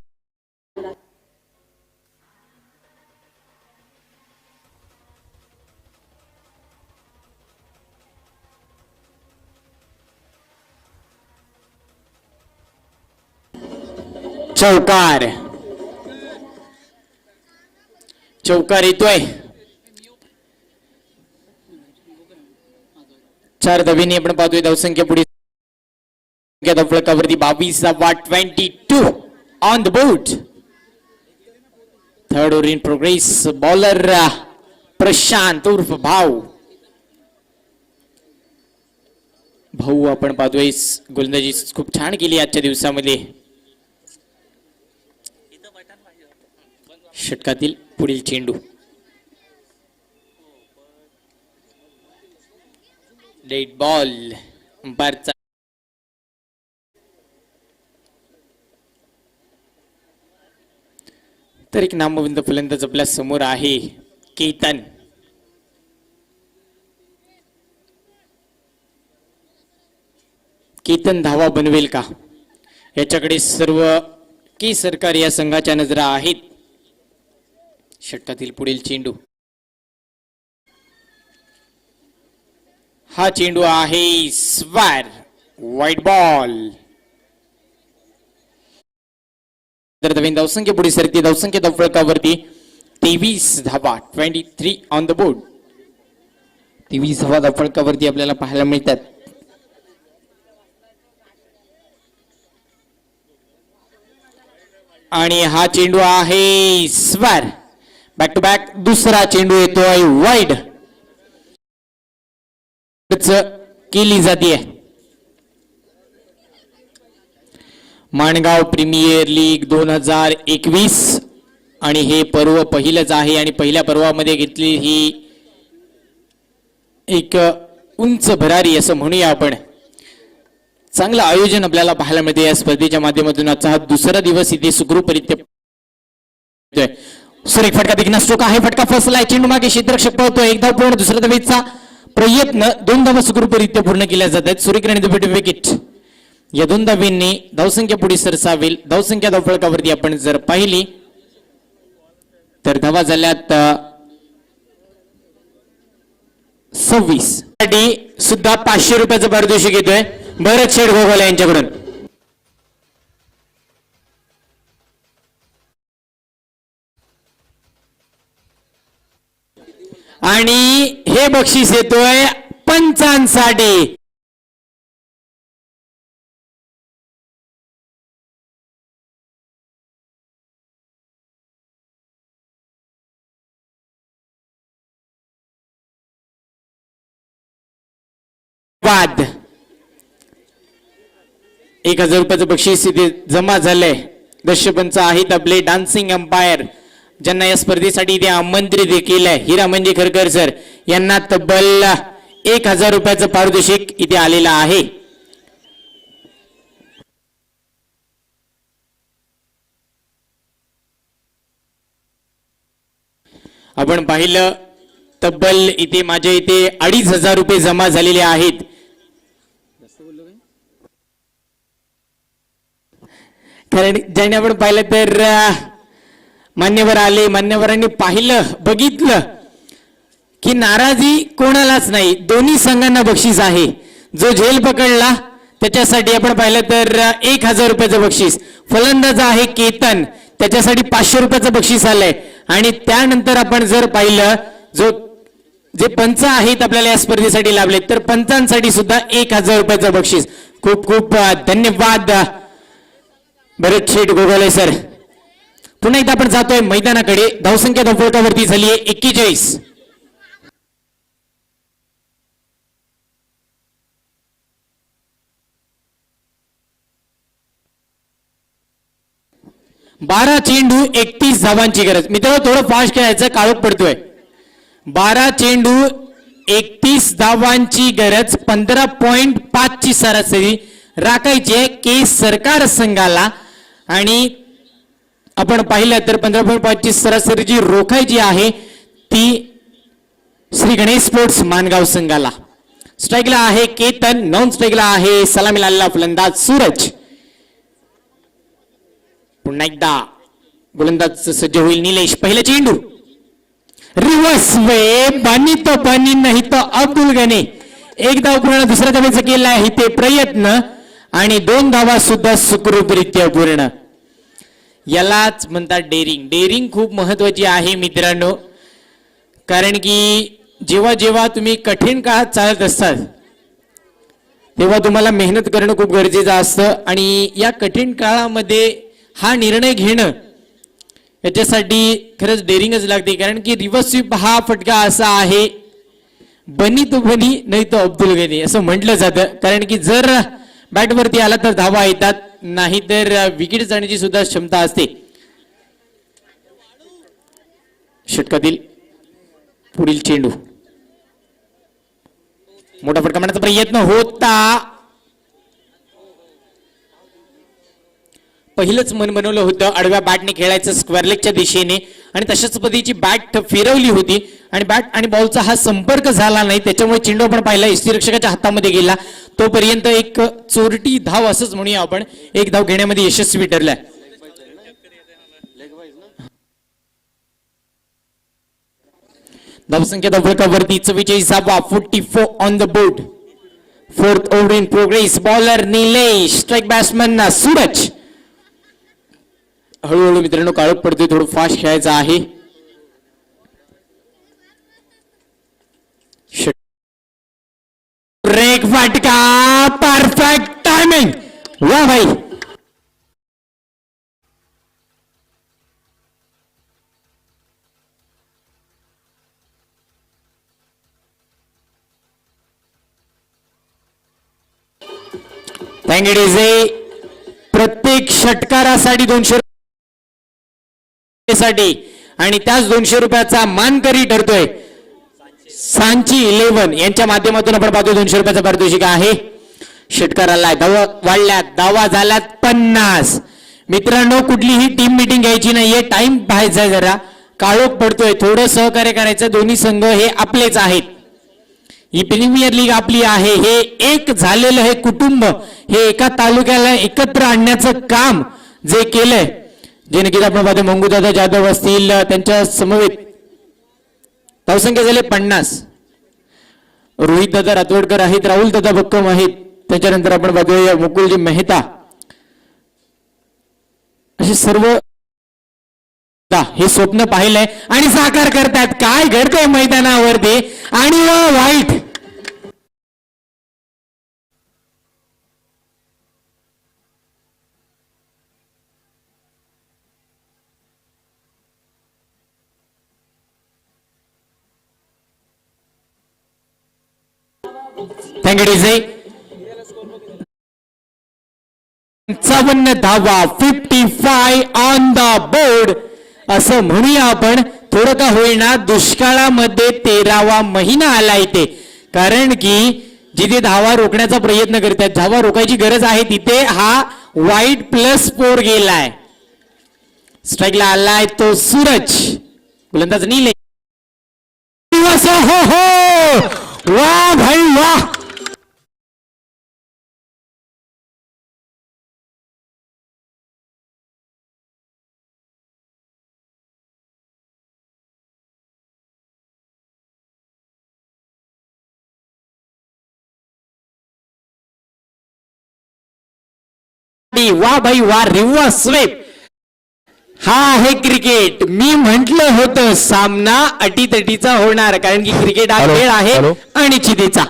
S1: चौकार, चौकार येतोय. 4 धावेने आपण पाहतोय धावसंख्या पुढे फलकावरती 22 on the board. Third over in progress. Bowler Prashant उर्फ भाऊ. भाऊ आपण पाहतोय गोलंदाजी खूप छान केली आजच्या दिवसामध्ये. षटकातील पुढील चेंडू. Dead ball. अंपायरचा तर एक नामवंत फलंदाज आपल्या समोर आहे केतन. केतन धावा बनवेल का याच्याकडे सर्व सरकार या संघाच्या नजरा आहेत. षटकातील पुढील चेंडू. हा चेंडू आहे स्वर. White ball. तर धावसंख्या पुढे सरते. धावसंख्या फलकावरती 23 धावा. 23 ऑन द बोर्ड. 23 धावा फलकावरती आपल्याला पाहायला मिळतात. आणि हा चेंडू आहे स्वर. बॅक टू बॅक दुसरा चेंडू येतोय वाईड. केली जाते. माणगाव प्रीमियर लीग 2021 आणि हे पर्व पहिलंच आहे आणि पहिल्या पर्वामध्ये घेतली ही एक उंच भरारी असं म्हणूया आपण. चांगलं आयोजन आपल्याला पाहायला मिळते या स्पर्धेच्या माध्यमातून. आजचा हा दुसरा दिवस इथे सुखरूपरित्या. सुरेख फटका देखील स्ट्रोक आहे. फटका फसलाय. चेंडू मागे क्षेत्ररक्षक पळतो. एक धाव पूर्ण. दुसऱ्या धावेचा प्रयत्न. 2 धावा सुखरूपरित्या पूर्ण केल्या जात आहेत. सुरेख आणि विकेट. या 2 धावांनी धावसंख्या पुढे सरसावेल. धावसंख्या धावफलकावरती आपण जर पाहिली तर धावा झाल्यात 26. सुद्धा 500 रुपयाचं पारितोषिक येतोय भरत शेठ गोगावले यांच्याकडून. आणि हे बक्षीस येतोय पंचांसाठी. वाद 1000 रुपयाचं बक्षीस इथे जमा झालंय. दर्शकपंच आहेत आपले डान्सिंग अंपायर ज्यांना या स्पर्धेसाठी इथे आमंत्रित देखील आहे. हिरा म्हणजे खरकर सर यांना तब्बल 1000 रुपयाचं पारितोषिक इथे आलेलं आहे. आपण पाहिलं तब्बल इथे माझ्या इथे 2500 रुपये जमा झालेले आहेत. कारण ज्याने आपण पाहिलं तर मान्यवर आले. मान्यवरांनी पाहिलं बघितलं की नाराजी कोणालाच नाही. दोन्ही संघांना बक्षीस आहे. जो झेल पकडला त्याच्यासाठी आपण पाहिलं तर 1000 रुपयाचं बक्षीस. फलंदाज आहे केतन त्याच्यासाठी 500 रुपयाचं बक्षीस आलंय. आणि त्यानंतर आपण जर पाहिलं जे पंच आहेत आपल्याला या स्पर्धेसाठी लाभले तर पंचांसाठी सुद्धा 1000 रुपयाचं बक्षीस. खूप खूप धन्यवाद भरत शेठ गोगावले सर. पुन्हा एकदा आपण जातोय मैदानाकडे. धावसंख्या धावफलकावरती झाली आहे 41. बारा चेंडू 31 धावांची गरज. मित्रांनो थोडं फास्ट खेळायचं काळोख पडतोय. 12 चेंडू 31 धावांची गरज. 15.5 ची सरासरी राखायची आहे के सरकार संघाला. आणि आपण पाहिलं तर 15.5 ची सरासरी जी रोखायची आहे ती श्री गणेश स्पोर्ट्स मानगाव संघाला. स्ट्राईकला आहे केतन. नॉन स्ट्राईकला आहे सलामीला आलेला फलंदाज सूरज. पुन्हा एकदा गोलंदाज सज्ज होईल निलेश. पहिला चेंडू रिव्हर्स वे. पाणी तो पाणी नाही तो अब्दुल गने. एक धाव पूर्ण. दुसऱ्या धावेचा केला आहे ते प्रयत्न आणि 2 धावा सुद्धा सुखरूपरित्या पूर्ण. यालाच म्हणतात डेअरिंग. डेअरिंग खूप महत्वाची आहे मित्रांनो. कारण की जेव्हा जेव्हा तुम्ही कठीण काळात चालत असतात तेव्हा तुम्हाला मेहनत करणं खूप गरजेचं असतं आणि या कठीण काळामध्ये हा निर्णय घेणं याच्यासाठी खरंच डेअरिंगच लागते. कारण की रिव्हर्स स्वीप हा फटका असा आहे, बनी तो बनी नाही तो अब्दुल गनी असं म्हटलं जातं. कारण की जर बॅटवरती आला तर धावा येतात, नाही तर विकेट जाण्याची सुद्धा क्षमता असते. षटकातील पुढील चेंडू मोठा फटका मारण्याचा प्रयत्न होता. पहिलंच मन बनवलं होतं आडव्या बॅटने खेळायचं स्क्वेअर लेगच्या दिशेने आणि तशाच पद्धतीची बॅट फिरवली होती आणि बॅट आणि बॉलचा हा संपर्क झाला नाही, त्याच्यामुळे चेंडू आपण पाहिला यष्टीरक्षकाच्या हातामध्ये गेला. तोपर्यंत एक चोरटी धाव असंच म्हणूया आपण, एक धाव घेण्यामध्ये यशस्वी ठरलाय. धावसंख्या फलकावरती 44 44 on the board. Fourth over in progress. Bowler Nilesh, strike batsman Suraj. हळूहळू मित्रांनो काळोख पडतोय, थोडं फास्ट खेळायचं आहे. ब्रेक फटका, परफेक्ट टायमिंग. वा भाई. प्रत्येक षटकारासाठी 200 साठी आणि त्याच 200 रुपयाचा मानकरी ठरतोय सांची 11 यांच्या माध्यमातून आपण पाहतो. 200 रुपयाचा पारितोषिक आहे. षटकाराला धावा वाढल्यात, धावा झाल्यात 50. मित्रांनो कुठलीही टीम मीटिंग घ्यायची नाहीये, टाइम पाहायचा जरा, काळोख पडतोय, थोडं सहकार्य करायचं. दोन्ही संघ हे आपलेच आहेत, ही प्रीमियर लीग आपली आहे. हे एक झालेलं हे कुटुंब, हे एका तालुक्याला एकत्र आणण्याचं काम जे केलंय, जे नक्कीच आपण पाहतो मंगूदादा जाधव असतील, त्यांच्या समवेत धावसंख्या झाले 50. रोहित दादा रातवडकर आहेत, राहुल दादा बक्कम आहेत, त्याच्यानंतर आपण पाहतोय मुकुलजी मेहता. असे सर्व हे स्वप्न पाहिलंय आणि साकार करतात. काय घडतंय मैदानावरती आणि वाईट. थँक्यू. 55 धावा, 55 ऑन द बोर्ड असं म्हणूया आपण. थोडं का होईना दुष्काळामध्ये 13वा महिना आला इथे, कारण की जिथे धावा रोखण्याचा प्रयत्न करतात, धावा रोखायची गरज आहे, तिथे हा वाईट +4 गेलाय. स्ट्राईकला आलाय तो सूरज, गोलंदाज नीले. हो हो, वा भाई वा. वा भाई वा, रिव्हर्स स्वीप. हा आहे क्रिकेट. मी म्हंटल होतं सामना अटीतटीचा होणार, कारण की क्रिकेट हा खेळ आहे अनिश्चिततेचा.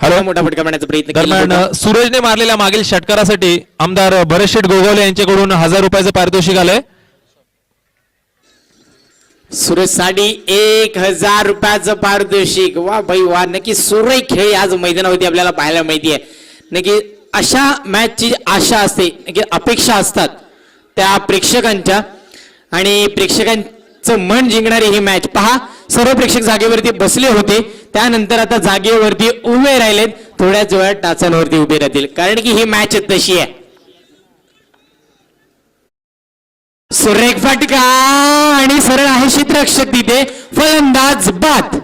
S3: हॅलो,
S1: मोठा फटका मारण्याचा प्रयत्न
S3: दरम्यान
S1: केला.
S3: सूरजने मारलेल्या मागील षटकारासाठी आमदार भरत शेठ गोगावले यांच्याकडून 1000 रुपयाचं पारितोषिक आलंय.
S1: सूरज साठी 1000 रुपयाचं पारितोषिक. वा भाई वा, नक्की सुरेख खेळ आज मैदानावरती आपल्याला पाहायला माहितीये. नक्की अशा मॅचची आशा असते, नक्की अपेक्षा असतात त्या प्रेक्षकांच्या, आणि प्रेक्षकांचं मन जिंकणारी ही मॅच. पहा, सर्व प्रेक्षक जागेवरती बसले होते, त्यानंतर आता जागेवरती उभे राहिलेत, थोड्याच वेळात टाचांवरती उभे राहतील, कारण की ही मॅच तशी आहे. सुरेख फटका आणि सरळ आहे क्षेत्ररक्षक तिथे, फलंदाज बाद.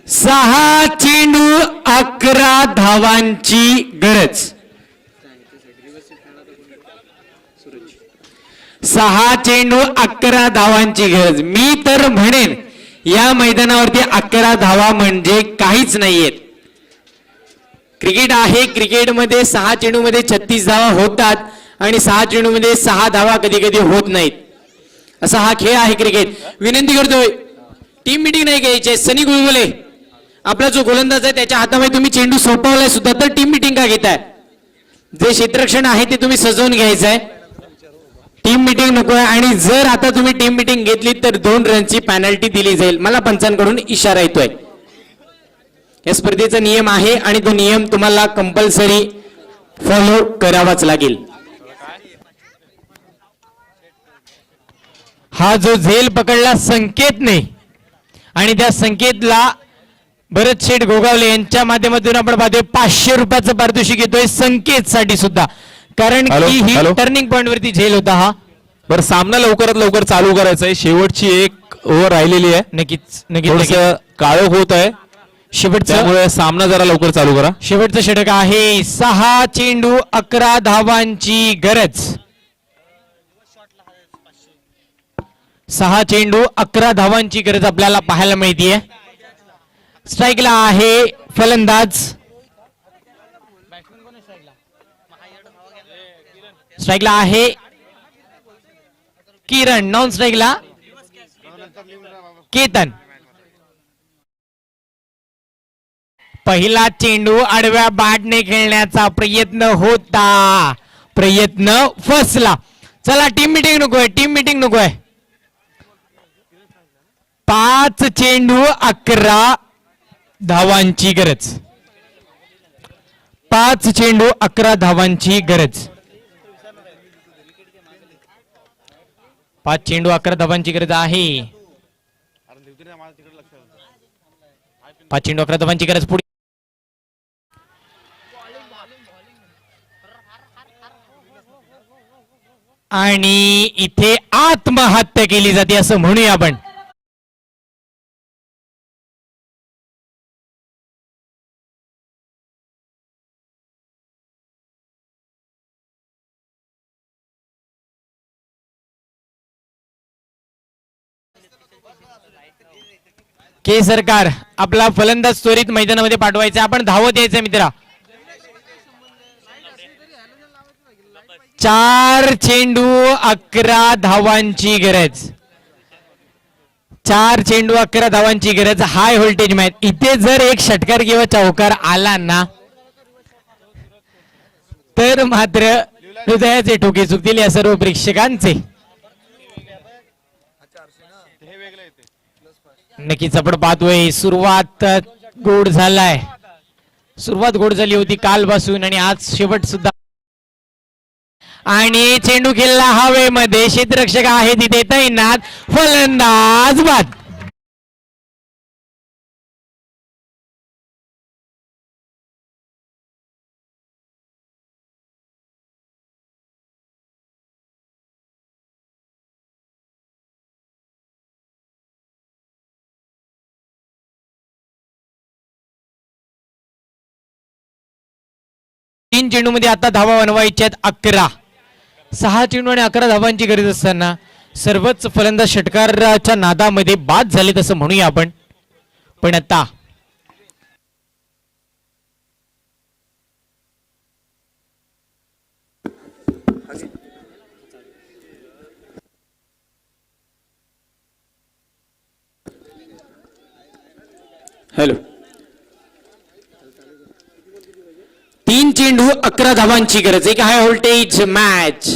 S1: 6 चेंडू 11 धावांची गरज. 6 चेंडू 11 धावांची गरज. मी तर म्हणेन या मैदानावरती 11 धावा म्हणजे काहीच नाहीयेत. क्रिकेट आहे, क्रिकेटमध्ये 6 चेंडूमध्ये 36 धावा होतात आणि 6 चेंडूमध्ये 6 धावा कधी कधी होत नाहीत. असा हा खेळ आहे क्रिकेट. विनंती करतोय, टीम मिटिंग नाही घ्यायची. सनी गुळगुले आपला जो गोलंदाज आहे त्याच्या हातामध्ये तुम्ही चेंडू सोपवलाय सुद्धा, तर टीम मिटिंग का घेताय? जे क्षेत्ररक्षण आहे ते तुम्ही सजवून घ्यायचंय. टीम मिटिंग नको आहे. आणि जर आता तुम्ही टीम मिटिंग घेतली तर 2 रनची पॅनल्टी दिली जाईल. मला पंचांकडून इशारा येतोय. या स्पर्धेचा नियम आहे आणि तो नियम तुम्हाला कंपल्सरी फॉलो करावाच लागेल. हा जो झेल पकडला संकेतने आणि त्या संकेतला भरत शेठ गोगावले यांच्या माध्यमातून आपण पाहतोय 500 रुपयाचं पारितोषिक घेतोय संकेत साठी सुद्धा, कारण
S3: हॅलो,
S1: की ही
S3: हॅलो.
S1: टर्निंग पॉइंट वरती झेल होता हा.
S3: बरं, सामना लवकरात लवकर चालू करायचा आहे. शेवटची 1 ओव्हर राहिलेली आहे.
S1: नक्कीच नक्कीच
S3: थोडस काळोख होत आहे,
S1: शेवटचं
S3: त्यामुळे सामना जरा लवकर चालू करा.
S1: शेवटचं षटक आहे. 6 चेंडू 11 धावांची गरज. 6 चेंडू 11 धावांची गरज आपल्याला पाहायला मिळतीये. स्ट्राईकला आहे फलंदाज. स्ट्राईकला आहे किरण. नॉन स्ट्राईकला केतन. पहिला चेंडू आडव्या बॅटने खेळण्याचा प्रयत्न होता, प्रयत्न फसला. चला टीम मिटिंग नकोय, टीम मिटिंग नकोय. 5 चेंडू 11 धावांची गरज. 5 चेंडू 11 धावांची गरज. 5 चेंडू 11 धावांची गरज आहे. 5 चेंडू 11 धावांची गरज. पुढे आणि इथे आत्महत्या केली जाते असं म्हणूया आपण. के सरकार आपला फलंदाज त्वरित मैदानामध्ये पाठवायचा. आपण धावत यायचं मित्रा. 4 चेंडू 11 धावांची गरज. 4 चेंडू 11 धावांची गरज. High voltage match. इथे जर एक षटकार किंवा चौकार आला ना तर मात्र हृदयाचे ठोके चुकतील या सर्व प्रेक्षकांचे. नक्कीच आपण पाहतोय सुरुवात गोड झालाय. सुरुवात गोड झाली होती कालपासून आणि आज शेवट सुद्धा. आणि चेंडू खेळला हवेमध्ये. क्षेत्ररक्षक आहे तिथे तैनात. फलंदाज बाद. तीन चेंडू मध्ये आता धावा बनवायच्या आहेत 11. 6 चेंडू आणि 11 धावांची गरज असताना सर्वच फलंदाज षटकाराच्या नादामध्ये बाद झालेत असं म्हणूया आपण. पण आता हॅलो. 3 चेंडू 11 धावांची गरज. एक हाय व्होल्टेज मॅच.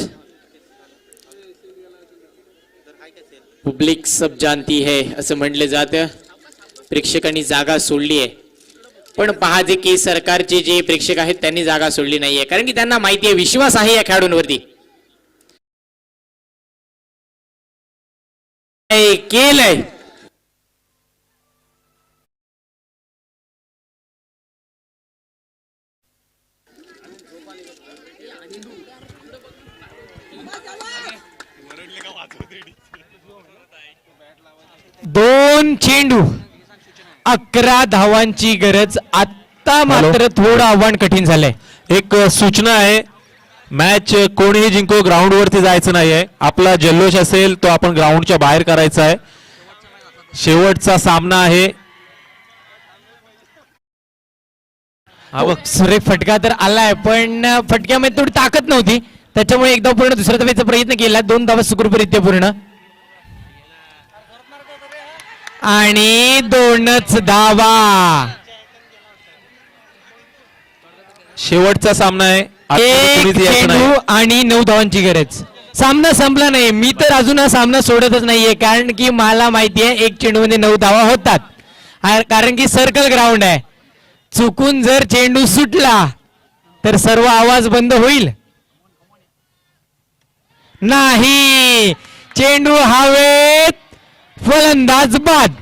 S1: पब्लिक सब जानती है असं म्हटलं जातं. प्रेक्षकांनी जागा सोडली आहे. पण पहा जे की सरकारचे जे प्रेक्षक आहेत त्यांनी जागा सोडली नाहीये, कारण की त्यांना माहिती आहे, विश्वास आहे या खेळाडूंवरती. केलंय 2 चेंडू 11 धावांची गरज. आता मात्र थोडं आव्हान कठीण झालंय.
S3: एक सूचना आहे, मॅच कोणीही जिंको, ग्राउंड वरती जायचं नाहीये. आपला जल्लोष असेल तो आपण ग्राउंडच्या बाहेर करायचा आहे. शेवटचा सामना आहे. हा बघ,
S1: सुरेख फटका तर आलाय, पण फटक्यामध्ये थोडी ताकद नव्हती, त्याच्यामुळे एकदा पूर्ण दुसऱ्या धावेचा प्रयत्न केला. 2 धावा सुखरूपरित्या पूर्ण आणि 2च धावा.
S3: शेवटचा सामना आहे. आता
S1: एक
S3: कोणीच यायचं नाही.
S1: चेंडू आणि 9 धावांची गरज. सामना संपला नाही. मी तर अजून हा सामना सोडतच नाहीये, कारण की मला माहिती आहे 1 चेंडू मध्ये 9 धावा होतात. कारण की सर्कल ग्राउंड आहे. चुकून जर चेंडू सुटला तर सर्व आवाज बंद होईल. नाही, चेंडू हवेत, फलंदाज बाद.